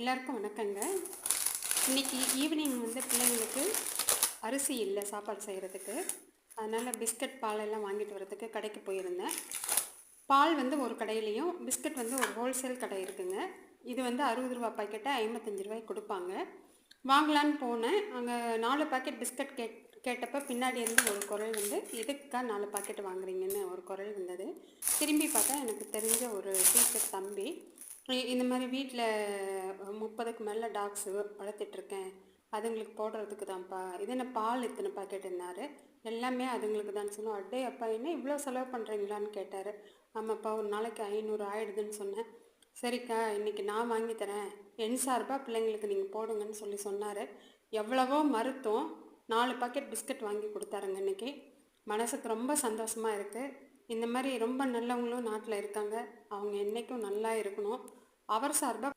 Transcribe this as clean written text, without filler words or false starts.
எல்லாருக்கும் வணக்கங்க. இன்றைக்கி ஈவினிங் பிள்ளைங்களுக்கு அரிசி இல்லை சாப்பாடு செய்கிறதுக்கு. அதனால் பிஸ்கட் பாலெல்லாம் வாங்கிட்டு வரதுக்கு கடைக்கு போயிருந்தேன். பால் ஒரு கடையிலையும் பிஸ்கட் ஒரு ஹோல்சேல் கடை இருக்குங்க. இது 60 ரூபா பாக்கெட்டை 55 ரூபாய்க்கு கொடுப்பாங்க. வாங்கலான்னு போனேன். அங்கே 4 பாக்கெட் பிஸ்கட் கேட்டப்போ பின்னாடி இருந்து ஒரு குரல் எதுக்கா 4 பாக்கெட் வாங்குறீங்கன்னு ஒரு குரல் வந்தது. திரும்பி பார்த்தா எனக்கு தெரிஞ்ச ஒரு டீச்சர் தம்பி. இந்த மாதிரி வீட்டில் 30க்கு மேலே டாக்ஸு வளர்த்துட்ருக்கேன், அதுங்களுக்கு போடுறதுக்கு தான்ப்பா. இது என்ன பால் இத்தனை பாக்கெட் என்னார், எல்லாமே அதுங்களுக்கு தான் சொன்னோம். அடே அப்பா, என்ன இவ்வளோ செலவு பண்ணுறீங்களான்னு கேட்டார். ஆமாப்பா, ஒரு நாளைக்கு 500 ஆகிடுதுன்னு சொன்னேன். சரிக்கா, இன்றைக்கி நான் வாங்கி தரேன், என் சார்பாக பிள்ளைங்களுக்கு நீங்கள் போடுங்கன்னு சொன்னார். எவ்வளவோ மருத்துவம் 4 பாக்கெட் பிஸ்கட் வாங்கி கொடுத்தாருங்க. இன்றைக்கி மனசுக்கு ரொம்ப சந்தோஷமாக இருக்குது. இந்த மாதிரி ரொம்ப நல்லவங்களும் நாட்டில் இருக்காங்க. அவங்க என்றைக்கும் நல்லா இருக்கணும். அவர் சார்பாக